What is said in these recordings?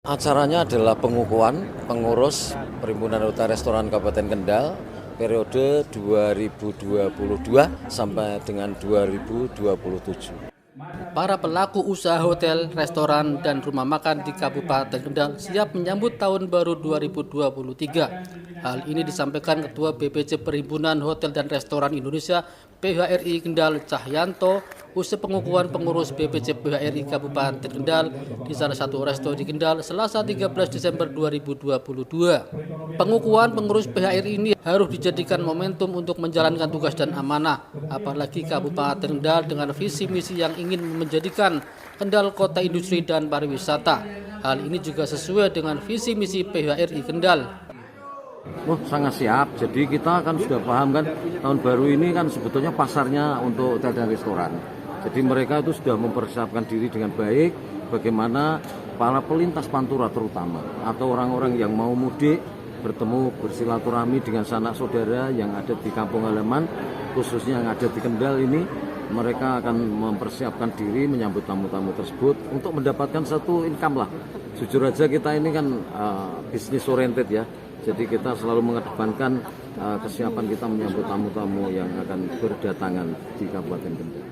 Acaranya adalah pengukuhan pengurus Perhimpunan Hotel Restoran Kabupaten Kendal periode 2022 sampai dengan 2027. Para pelaku usaha hotel, restoran, dan rumah makan di Kabupaten Kendal siap menyambut tahun baru 2023. Hal ini disampaikan Ketua BPC Perhimpunan Hotel dan Restoran Indonesia PHRI Kendal Cahyanto usai pengukuhan pengurus BPC PHRI Kabupaten Kendal di salah satu resto di Kendal Selasa 13 Desember 2022. Pengukuhan pengurus PHRI ini harus dijadikan momentum untuk menjalankan tugas dan amanah, apalagi Kabupaten Kendal dengan visi misi yang ingin menjadikan Kendal kota industri dan pariwisata. Hal ini juga sesuai dengan visi misi PHRI Kendal. Sangat siap. Jadi kita kan sudah paham kan tahun baru ini kan sebetulnya pasarnya untuk hotel dan restoran. Jadi mereka itu sudah mempersiapkan diri dengan baik. Bagaimana para pelintas pantura terutama atau orang-orang yang mau mudik bertemu bersilaturahmi dengan sanak saudara yang ada di kampung halaman, khususnya yang ada di Kendal ini, mereka akan mempersiapkan diri menyambut tamu-tamu tersebut untuk mendapatkan satu income lah. Jujur aja kita ini kan bisnis oriented ya. Jadi kita selalu mengedepankan kesiapan kita menyambut tamu-tamu yang akan berdatangan di Kabupaten Kendal.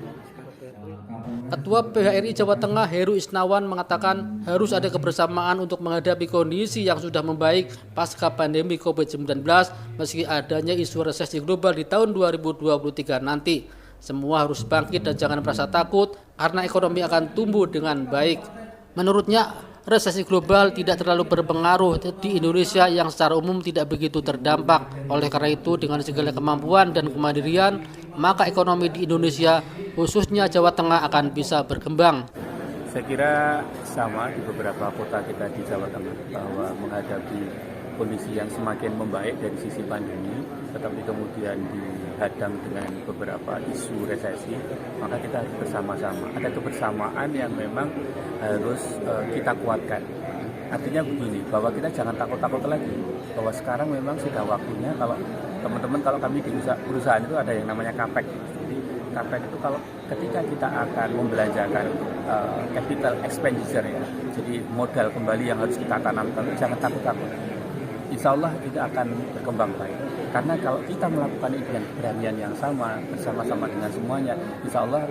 Ketua PHRI Jawa Tengah Heru Isnawan mengatakan harus ada kebersamaan untuk menghadapi kondisi yang sudah membaik pasca pandemi COVID-19 meski adanya isu resesi global di tahun 2023 nanti. Semua harus bangkit dan jangan merasa takut karena ekonomi akan tumbuh dengan baik. Menurutnya, resesi global tidak terlalu berpengaruh di Indonesia yang secara umum tidak begitu terdampak. Oleh karena itu, dengan segala kemampuan dan kemandirian, maka ekonomi di Indonesia, khususnya Jawa Tengah akan bisa berkembang. Saya kira sama di beberapa kota kita di Jawa Tengah bahwa menghadapi kondisi yang semakin membaik dari sisi pandemi, tetapi kemudian dihadang dengan beberapa isu resesi, maka kita harus bersama-sama. Ada kebersamaan yang memang harus kita kuatkan. Artinya begini, bahwa kita jangan takut-takut lagi, bahwa sekarang memang sudah waktunya. Kalau teman-teman, kalau kami di perusahaan itu ada yang namanya CAPEX. Jadi CAPEX itu kalau ketika kita akan membelanjakan capital expenditure ya, jadi modal kembali yang harus kita tanamkan, jangan takut-takut. Insya Allah kita akan berkembang baik. Karena kalau kita melakukan itu dengan keberanian yang sama, bersama-sama dengan semuanya, insya Allah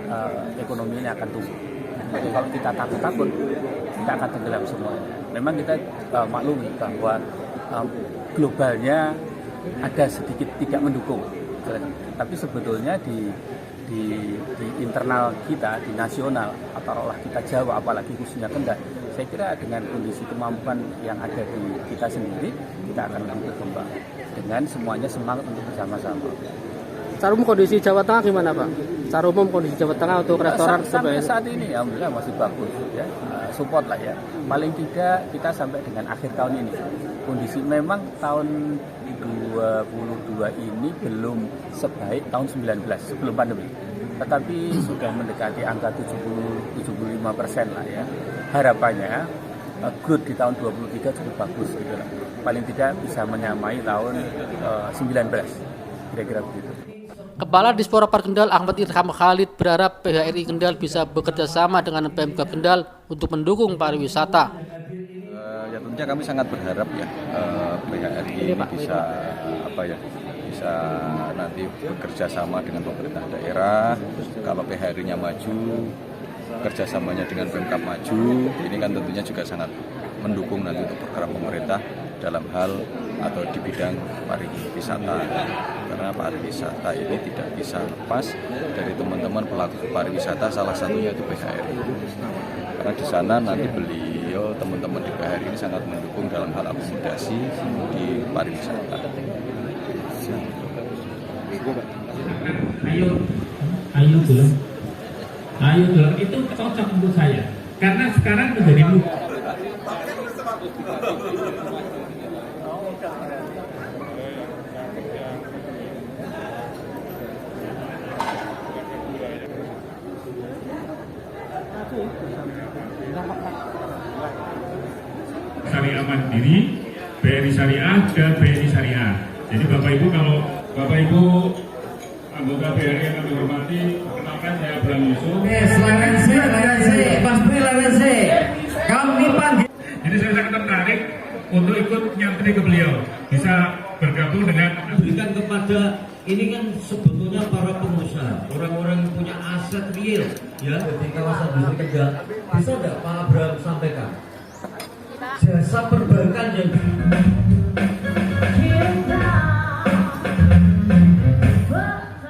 ekonomi ini akan tumbuh. Tapi kalau kita takut-takut, kita akan tenggelam semuanya. Memang kita maklumi bahwa globalnya ada sedikit tidak mendukung. Tapi sebetulnya di internal kita, di nasional, atau kita Jawa, apalagi khususnya Kendal, saya kira dengan kondisi kemampuan yang ada di kita sendiri, kita akan lebih berkembang dengan semuanya semangat untuk bersama-sama. Secara umum kondisi Jawa Tengah gimana Pak? Secara umum kondisi Jawa Tengah untuk restoran sampai saat ini alhamdulillah masih bagus ya, support lah ya. Paling tidak kita sampai dengan akhir tahun ini kondisi memang tahun 2022 ini belum sebaik tahun 19 sebelum pandemi, tetapi sudah mendekati angka 70-75% lah ya. Harapannya growth di tahun 2023 cukup bagus gitu lah. Paling tidak bisa menyamai tahun 19, kira-kira begitu. Kepala Disporapar Kendal Ahmad Irham Khalid berharap PHRI Kendal bisa bekerja sama dengan Pemkab Kendal untuk mendukung pariwisata. Ya tentunya kami sangat berharap ya PHRI ini bisa bisa nanti bekerja sama dengan pemerintah daerah. Kalau PHRI-nya maju, kerjasamanya dengan Pemkab maju, ini kan tentunya juga sangat mendukung nanti untuk program pemerintah dalam hal atau di bidang pariwisata, karena pariwisata ini tidak bisa lepas dari teman-teman pelaku pariwisata, salah satunya itu PHRI, karena di sana nanti beliau teman-teman di PHRI ini sangat mendukung dalam hal akomodasi di pariwisata. Ayo dong, itu cocok untuk saya karena sekarang menjadi Syariah Mandiri, BRI Syariah dan BRI Syariah. Jadi Bapak Ibu, kalau Bapak Ibu anggota BRI yang kami hormati, perkenalkan saya Abraham Yusuf. Lawense, Mas Pri Lawense. Kami panggil. Jadi saya tertarik untuk ikut nyantri ke beliau, bisa bergabung dengan berikan kepada ini kan sebetulnya para pengusaha, orang-orang yang punya aset real ya di kawasan Distrik Kendal. Bisa nggak Pak Abraham sampaikan jasa perbankan yang